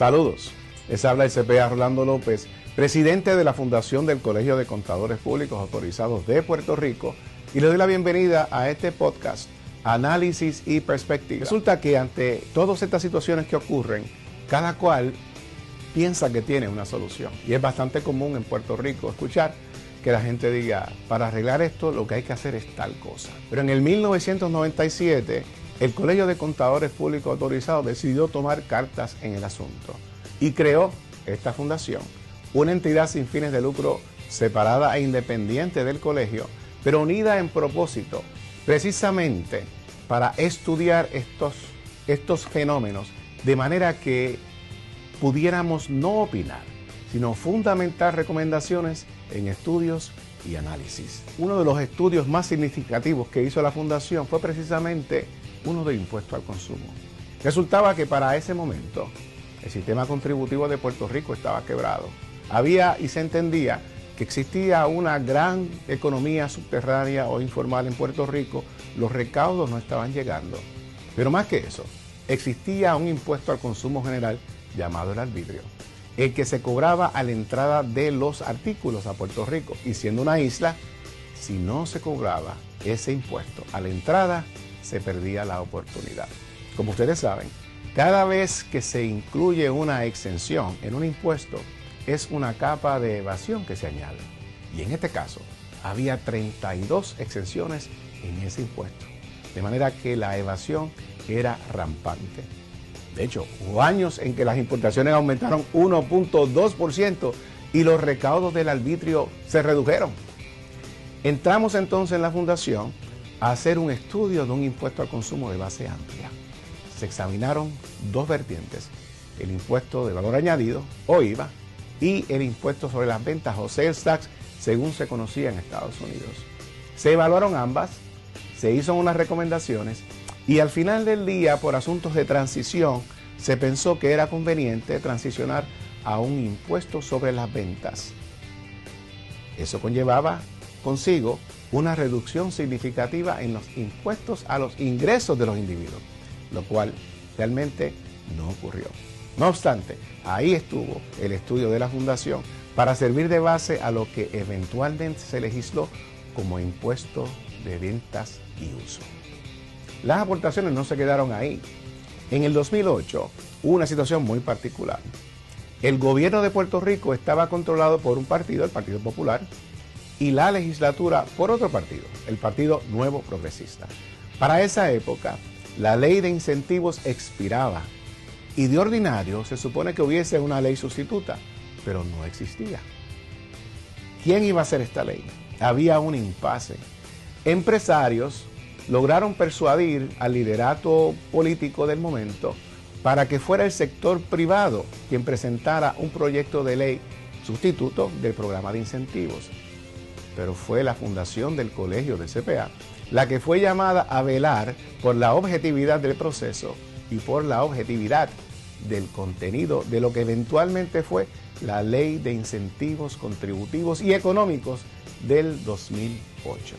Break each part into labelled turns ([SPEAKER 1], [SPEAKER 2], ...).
[SPEAKER 1] Saludos, les habla el CPA Rolando López, presidente de la Fundación del Colegio de Contadores Públicos Autorizados de Puerto Rico, y le doy la bienvenida a este podcast, Análisis y Perspectiva. Resulta que ante todas estas situaciones que ocurren, cada cual piensa que tiene una solución. Y es bastante común en Puerto Rico escuchar que la gente diga, para arreglar esto lo que hay que hacer es tal cosa. Pero en el 1997, el Colegio de Contadores Públicos Autorizados decidió tomar cartas en el asunto y creó esta fundación, una entidad sin fines de lucro separada e independiente del colegio, pero unida en propósito, precisamente para estudiar estos fenómenos, de manera que pudiéramos no opinar, sino fundamentar recomendaciones en estudios y análisis. Uno de los estudios más significativos que hizo la Fundación fue precisamente uno de impuesto al consumo. Resultaba que para ese momento el sistema contributivo de Puerto Rico estaba quebrado. Había y se entendía que existía una gran economía subterránea o informal en Puerto Rico, los recaudos no estaban llegando. Pero más que eso, existía un impuesto al consumo general llamado el arbitrio, el que se cobraba a la entrada de los artículos a Puerto Rico. Y siendo una isla, si no se cobraba ese impuesto a la entrada, se perdía la oportunidad. Como ustedes saben, cada vez que se incluye una exención en un impuesto, es una capa de evasión que se añade. Y en este caso, había 32 exenciones en ese impuesto. De manera que la evasión era rampante. De hecho, hubo años en que las importaciones aumentaron 1.2% y los recaudos del arbitrio se redujeron. Entramos entonces en la Fundación a hacer un estudio de un impuesto al consumo de base amplia. Se examinaron dos vertientes, el impuesto de valor añadido o IVA y el impuesto sobre las ventas o sales tax, según se conocía en Estados Unidos. Se evaluaron ambas, se hizo unas recomendaciones y al final del día, por asuntos de transición, se pensó que era conveniente transicionar a un impuesto sobre las ventas. Eso conllevaba consigo una reducción significativa en los impuestos a los ingresos de los individuos, lo cual realmente no ocurrió. No obstante, ahí estuvo el estudio de la Fundación para servir de base a lo que eventualmente se legisló como impuesto de ventas y uso. Las aportaciones no se quedaron ahí. En el 2008 hubo una situación muy particular. El gobierno de Puerto Rico estaba controlado por un partido, el Partido Popular, y la legislatura por otro partido, el Partido Nuevo Progresista. Para esa época, la ley de incentivos expiraba y de ordinario se supone que hubiese una ley sustituta, pero no existía. ¿Quién iba a hacer esta ley? Había un impasse. Empresarios lograron persuadir al liderato político del momento para que fuera el sector privado quien presentara un proyecto de ley sustituto del programa de incentivos. Pero fue la Fundación del Colegio de CPA la que fue llamada a velar por la objetividad del proceso y por la objetividad del contenido de lo que eventualmente fue la Ley de Incentivos Contributivos y Económicos del 2008.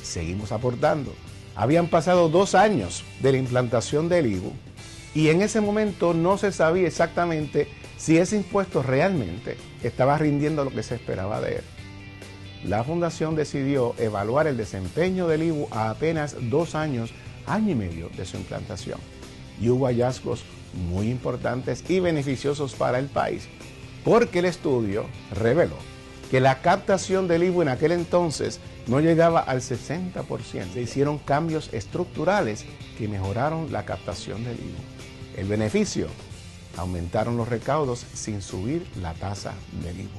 [SPEAKER 1] Seguimos aportando. Habían pasado 2 años de la implantación del IVU y en ese momento no se sabía exactamente si ese impuesto realmente estaba rindiendo lo que se esperaba de él. La Fundación decidió evaluar el desempeño del IVU a apenas 2 años, año y medio de su implantación. Y hubo hallazgos muy importantes y beneficiosos para el país, porque el estudio reveló que la captación del IVU en aquel entonces no llegaba al 60%. Se hicieron cambios estructurales que mejoraron la captación del IVU. El beneficio: aumentaron los recaudos sin subir la tasa del IVU.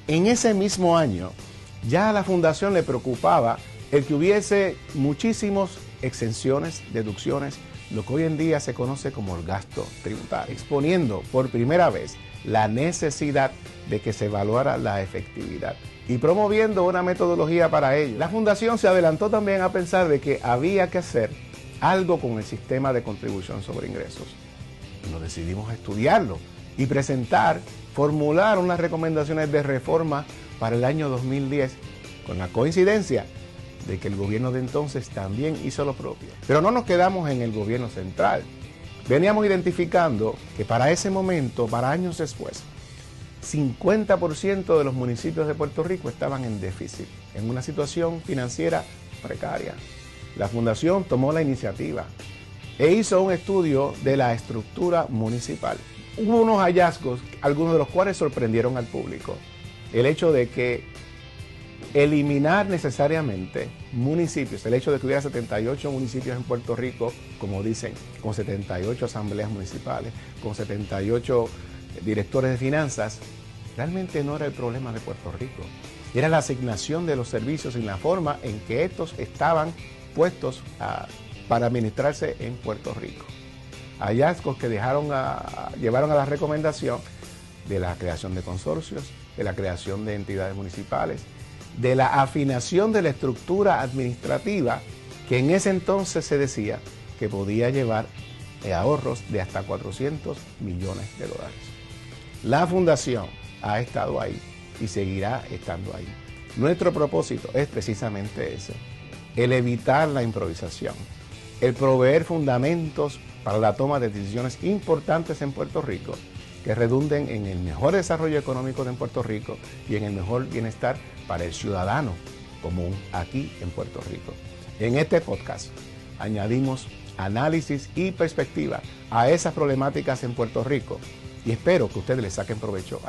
[SPEAKER 1] En ese mismo año, ya a la Fundación le preocupaba el que hubiese muchísimas exenciones, deducciones, lo que hoy en día se conoce como el gasto tributario, exponiendo por primera vez la necesidad de que se evaluara la efectividad y promoviendo una metodología para ello. La Fundación se adelantó también a pensar de que había que hacer algo con el sistema de contribución sobre ingresos. Y nos decidimos a estudiarlo y formular unas recomendaciones de reforma para el año 2010, con la coincidencia de que el gobierno de entonces también hizo lo propio. Pero no nos quedamos en el gobierno central. veníamos identificando que para ese momento, para años después, 50% de los municipios de Puerto Rico estaban en déficit, en una situación financiera precaria. La Fundación tomó la iniciativa e hizo un estudio de la estructura municipal. Hubo unos hallazgos, algunos de los cuales sorprendieron al público. El hecho de que eliminar necesariamente municipios, el hecho de que hubiera 78 municipios en Puerto Rico, como dicen, con 78 asambleas municipales, con 78 directores de finanzas, realmente no era el problema de Puerto Rico. Era la asignación de los servicios y la forma en que estos estaban puestos para administrarse en Puerto Rico. Hallazgos que llevaron a la recomendación de la creación de consorcios, de la creación de entidades municipales, de la afinación de la estructura administrativa que en ese entonces se decía que podía llevar ahorros de hasta 400 millones de dólares. La Fundación ha estado ahí y seguirá estando ahí. Nuestro propósito es precisamente ese, el evitar la improvisación, el proveer fundamentos para la toma de decisiones importantes en Puerto Rico que redunden en el mejor desarrollo económico de Puerto Rico y en el mejor bienestar para el ciudadano común aquí en Puerto Rico. En este podcast añadimos análisis y perspectiva a esas problemáticas en Puerto Rico y espero que ustedes le saquen provecho